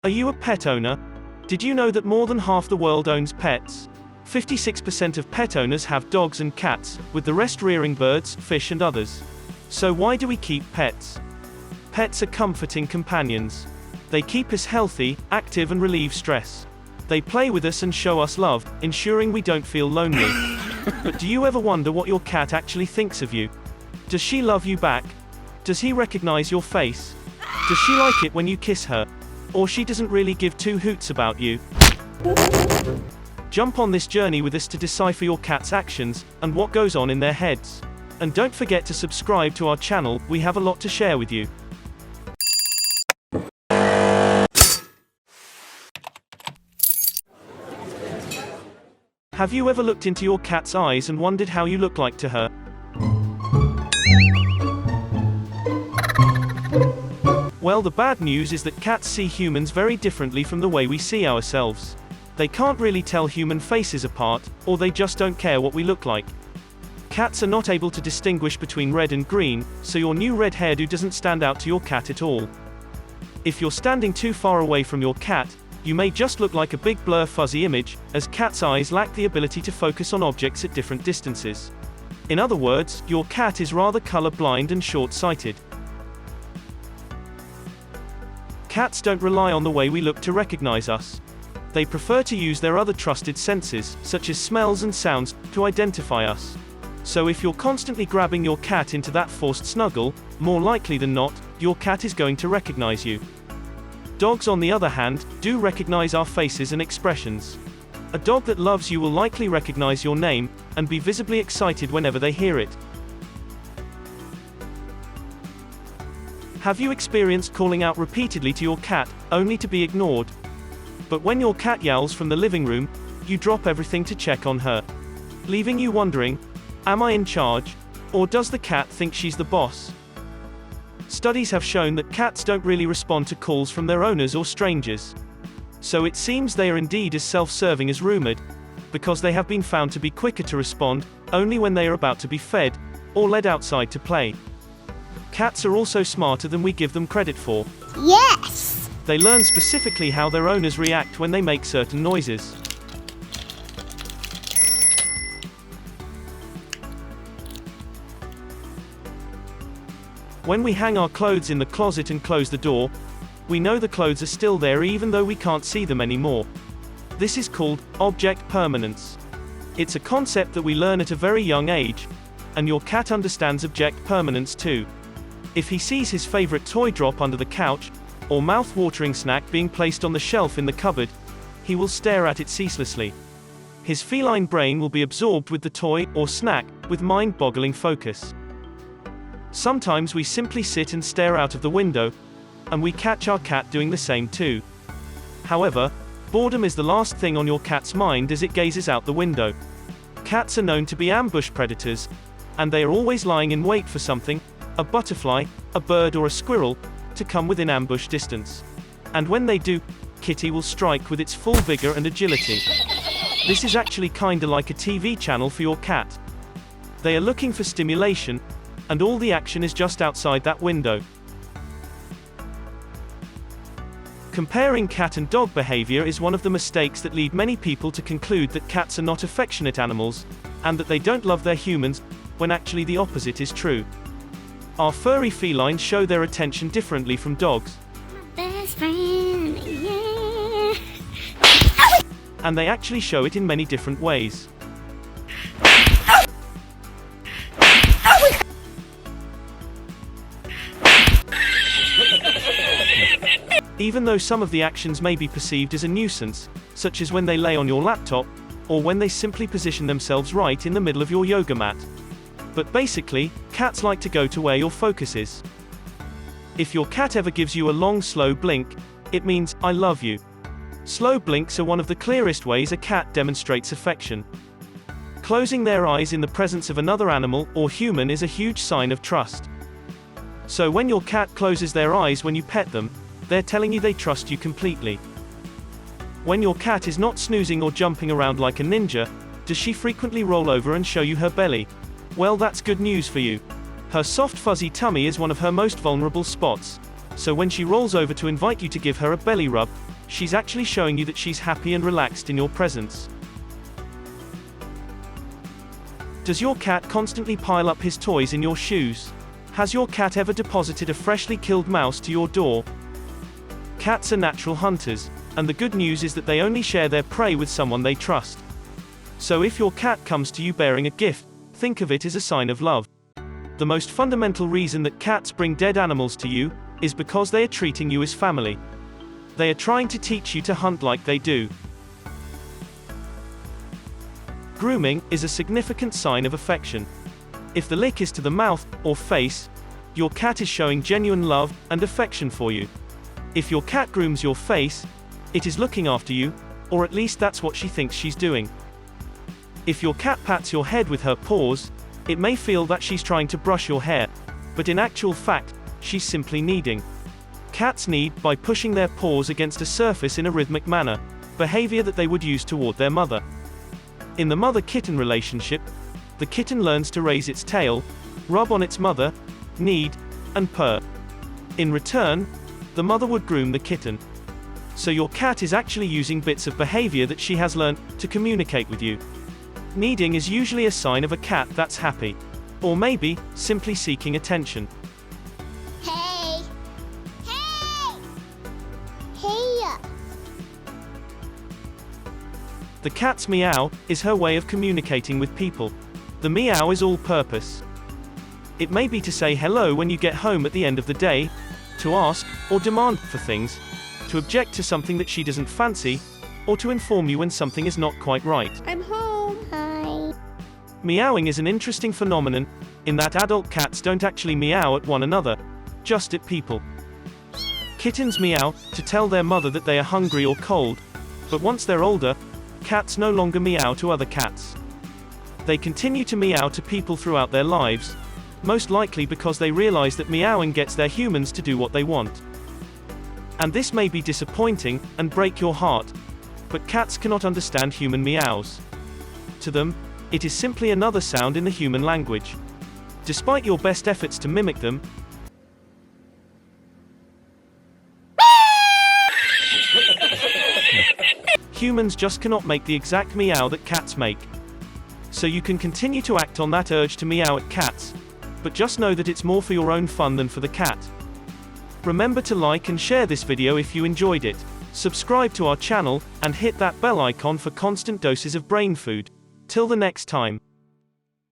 Are you a pet owner? Did you know that more than half the world owns pets? 56% of pet owners have dogs and cats, with the rest rearing birds, fish and others. So why do we keep pets? Pets are comforting companions. They keep us healthy, active and relieve stress. They play with us and show us love, ensuring we don't feel lonely. But do you ever wonder what your cat actually thinks of you? Does she love you back? Does he recognize your face? Does she like it when you kiss her? Or she doesn't really give two hoots about you? Jump on this journey with us to decipher your cat's actions, and what goes on in their heads. And don't forget to subscribe to our channel, we have a lot to share with you. Have you ever looked into your cat's eyes and wondered how you look like to her? Well, the bad news is that cats see humans very differently from the way we see ourselves. They can't really tell human faces apart, or they just don't care what we look like. Cats are not able to distinguish between red and green, so your new red hairdo doesn't stand out to your cat at all. If you're standing too far away from your cat, you may just look like a big blur fuzzy image, as cats' eyes lack the ability to focus on objects at different distances. In other words, your cat is rather color blind and short-sighted. Cats don't rely on the way we look to recognize us. They prefer to use their other trusted senses, such as smells and sounds, to identify us. So if you're constantly grabbing your cat into that forced snuggle, more likely than not, your cat is going to recognize you. Dogs, on the other hand, do recognize our faces and expressions. A dog that loves you will likely recognize your name, and be visibly excited whenever they hear it. Have you experienced calling out repeatedly to your cat, only to be ignored? But when your cat yowls from the living room, you drop everything to check on her, leaving you wondering, am I in charge? Or does the cat think she's the boss? Studies have shown that cats don't really respond to calls from their owners or strangers. So it seems they are indeed as self-serving as rumored, because they have been found to be quicker to respond, only when they are about to be fed, or led outside to play. Cats are also smarter than we give them credit for. Yes! They learn specifically how their owners react when they make certain noises. When we hang our clothes in the closet and close the door, we know the clothes are still there even though we can't see them anymore. This is called object permanence. It's a concept that we learn at a very young age, and your cat understands object permanence too. If he sees his favorite toy drop under the couch, or mouth-watering snack being placed on the shelf in the cupboard, he will stare at it ceaselessly. His feline brain will be absorbed with the toy or snack, with mind-boggling focus. Sometimes we simply sit and stare out of the window, and we catch our cat doing the same too. However, boredom is the last thing on your cat's mind as it gazes out the window. Cats are known to be ambush predators, and they are always lying in wait for something, a butterfly, a bird or a squirrel, to come within ambush distance. And when they do, Kitty will strike with its full vigor and agility. This is actually kinda like a TV channel for your cat. They are looking for stimulation, and all the action is just outside that window. Comparing cat and dog behavior is one of the mistakes that lead many people to conclude that cats are not affectionate animals, and that they don't love their humans, when actually the opposite is true. Our furry felines show their attention differently from dogs. Best friend, yeah. And they actually show it in many different ways. Even though some of the actions may be perceived as a nuisance, such as when they lay on your laptop, or when they simply position themselves right in the middle of your yoga mat. But basically, cats like to go to where your focus is. If your cat ever gives you a long slow blink, it means, I love you. Slow blinks are one of the clearest ways a cat demonstrates affection. Closing their eyes in the presence of another animal, or human, is a huge sign of trust. So when your cat closes their eyes when you pet them, they're telling you they trust you completely. When your cat is not snoozing or jumping around like a ninja, does she frequently roll over and show you her belly? Well, that's good news for you. Her soft fuzzy tummy is one of her most vulnerable spots, So when she rolls over to invite you to give her a belly rub, she's actually showing you that she's happy and relaxed in your presence. Does your cat constantly pile up his toys in your shoes? Has your cat ever deposited a freshly killed mouse to your door? Cats are natural hunters, and the good news is that they only share their prey with someone they trust. So if your cat comes to you bearing a gift, think of it as a sign of love. The most fundamental reason that cats bring dead animals to you is because they are treating you as family. They are trying to teach you to hunt like they do. Grooming is a significant sign of affection. If the lick is to the mouth or face, your cat is showing genuine love and affection for you. If your cat grooms your face, it is looking after you, or at least that's what she thinks she's doing. If your cat pats your head with her paws, it may feel that she's trying to brush your hair, but in actual fact, she's simply kneading. Cats knead by pushing their paws against a surface in a rhythmic manner, behavior that they would use toward their mother. In the mother-kitten relationship, the kitten learns to raise its tail, rub on its mother, knead, and purr. In return, the mother would groom the kitten. So your cat is actually using bits of behavior that she has learned to communicate with you. Kneading is usually a sign of a cat that's happy. Or maybe, simply seeking attention. Hey! Hey! Hey! The cat's meow is her way of communicating with people. The meow is all-purpose. It may be to say hello when you get home at the end of the day, to ask or demand for things, to object to something that she doesn't fancy, or to inform you when something is not quite right. I'm home. Hi. Meowing is an interesting phenomenon, in that adult cats don't actually meow at one another, just at people. Kittens meow to tell their mother that they are hungry or cold, but once they're older, cats no longer meow to other cats. They continue to meow to people throughout their lives, most likely because they realize that meowing gets their humans to do what they want. And this may be disappointing and break your heart, but cats cannot understand human meows. To them, it is simply another sound in the human language. Despite your best efforts to mimic them, humans just cannot make the exact meow that cats make. So you can continue to act on that urge to meow at cats, but just know that it's more for your own fun than for the cat. Remember to like and share this video if you enjoyed it. Subscribe to our channel, and hit that bell icon for constant doses of brain food. Till the next time.